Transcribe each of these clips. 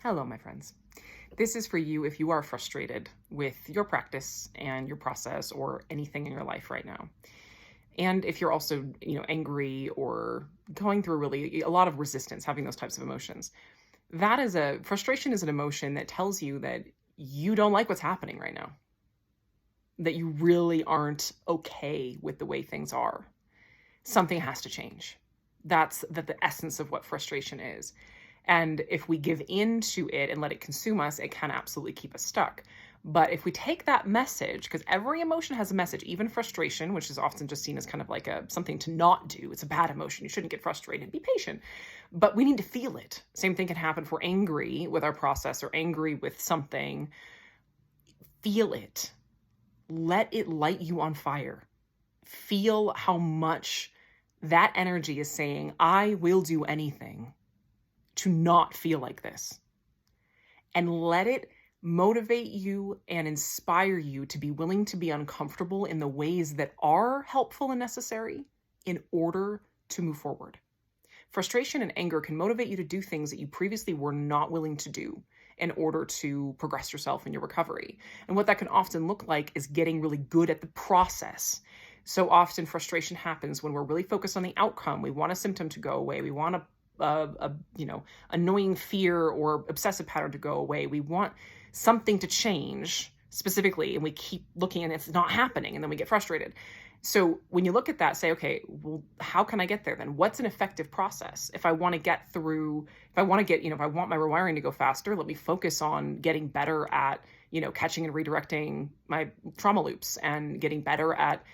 Hello, my friends. This is for you if you are frustrated with your practice and your process or anything in your life right now. And if you're also, angry or going through really a lot of resistance, having those types of emotions. Frustration is an emotion that tells you that you don't like what's happening right now, that you really aren't okay with the way things are. Something has to change. That's the essence of what frustration is. And if we give in to it and let it consume us, it can absolutely keep us stuck. But if we take that message, because every emotion has a message, even frustration, which is often just seen as kind of like something to not do. It's a bad emotion. You shouldn't get frustrated. Be patient. But we need to feel it. Same thing can happen if we're angry with our process or angry with something. Feel it. Let it light you on fire. Feel how much that energy is saying, I will do anything to not feel like this. And let it motivate you and inspire you to be willing to be uncomfortable in the ways that are helpful and necessary in order to move forward. Frustration and anger can motivate you to do things that you previously were not willing to do in order to progress yourself in your recovery. And what that can often look like is getting really good at the process. So often frustration happens when we're really focused on the outcome. We want a symptom to go away. We want annoying fear or obsessive pattern to go away. We want something to change specifically, and we keep looking and it's not happening, and then we get frustrated. So when you look at that, say, okay, well, how can I get there then? What's an effective process? If I want my rewiring to go faster, let me focus on getting better at, catching and redirecting my trauma loops and getting better at,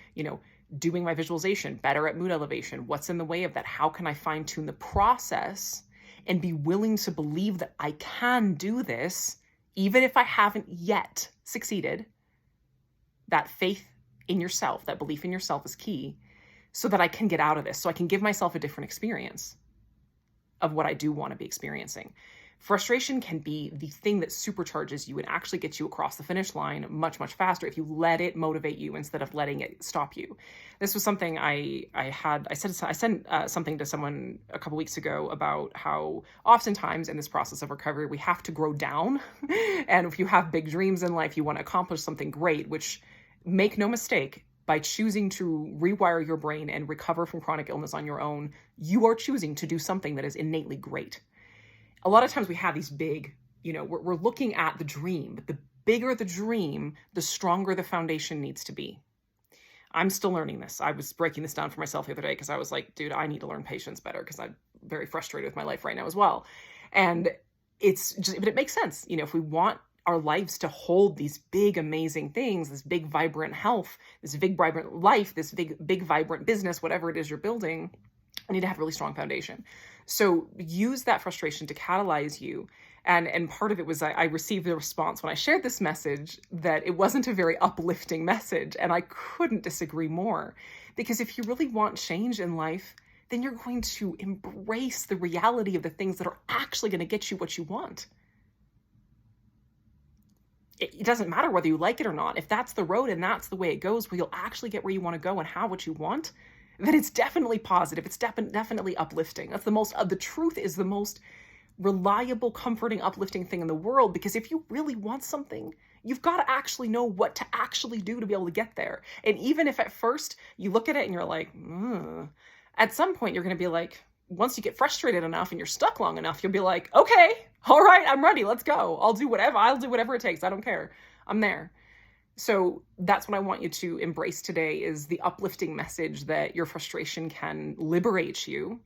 doing my visualization, better at mood elevation. What's in the way of that? How can I fine tune the process and be willing to believe that I can do this, even if I haven't yet succeeded? That faith in yourself, that belief in yourself is key, so that I can get out of this, so I can give myself a different experience of what I do want to be experiencing. Frustration can be the thing that supercharges you and actually gets you across the finish line much, much faster if you let it motivate you instead of letting it stop you. This was something I sent something to someone a couple weeks ago about how oftentimes in this process of recovery, we have to grow down. And if you have big dreams in life, you want to accomplish something great, which, make no mistake, by choosing to rewire your brain and recover from chronic illness on your own, you are choosing to do something that is innately great. A lot of times we have these big, we're looking at the dream, but the bigger the dream, the stronger the foundation needs to be. I'm still learning this. I was breaking this down for myself the other day because I was like, dude, I need to learn patience better because I'm very frustrated with my life right now as well. And but it makes sense. If we want our lives to hold these big, amazing things, this big, vibrant health, this big, vibrant life, this big, vibrant business, whatever it is you're building, I need to have a really strong foundation. So use that frustration to catalyze you. And part of it was I received a response when I shared this message that it wasn't a very uplifting message. And I couldn't disagree more. Because if you really want change in life, then you're going to embrace the reality of the things that are actually going to get you what you want. It doesn't matter whether you like it or not. If that's the road and that's the way it goes, where you'll actually get where you want to go and have what you want, then it's definitely positive. It's definitely uplifting. The truth is the most reliable, comforting, uplifting thing in the world, because if you really want something, you've got to actually know what to actually do to be able to get there. And even if at first you look at it and you're like, at some point you're going to be like, once you get frustrated enough and you're stuck long enough, you'll be like, okay, all right, I'm ready. Let's go. I'll do whatever it takes. I don't care. I'm there. So that's what I want you to embrace today, is the uplifting message that your frustration can liberate you,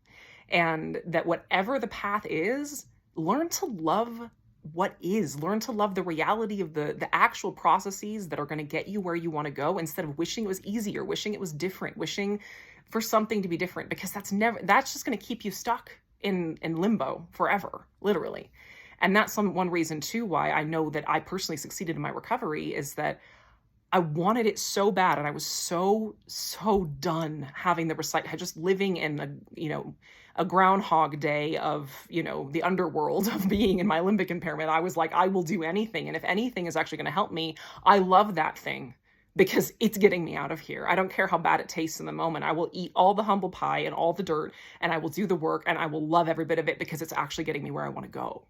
and that whatever the path is, learn to love what is. Learn to love the reality of the actual processes that are going to get you where you want to go, instead of wishing it was easier, wishing it was different, wishing for something to be different, because that's just going to keep you stuck in limbo forever, literally. And that's one reason too why I know that I personally succeeded in my recovery, is that I wanted it so bad, and I was so done having just living in a Groundhog Day of, the underworld of being in my limbic impairment. I was like, I will do anything. And if anything is actually going to help me, I love that thing, because it's getting me out of here. I don't care how bad it tastes in the moment. I will eat all the humble pie and all the dirt, and I will do the work, and I will love every bit of it, because it's actually getting me where I want to go.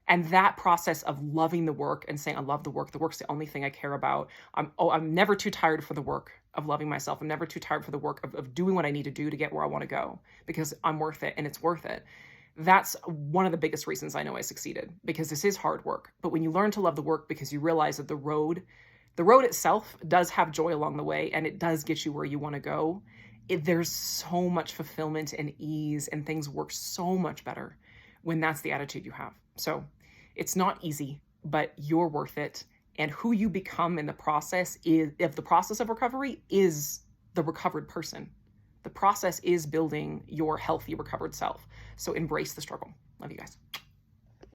And that process of loving the work and saying, I love the work's the only thing I care about. I'm never too tired for the work of loving myself. I'm never too tired for the work of doing what I need to do to get where I want to go, because I'm worth it and it's worth it. That's one of the biggest reasons I know I succeeded, because this is hard work. But when you learn to love the work because you realize that the road itself does have joy along the way, and it does get you where you want to go, there's so much fulfillment and ease, and things work so much better when that's the attitude you have. So it's not easy, but you're worth it. And who you become in the process of recovery is the recovered person. The process is building your healthy, recovered self. So embrace the struggle. Love you guys.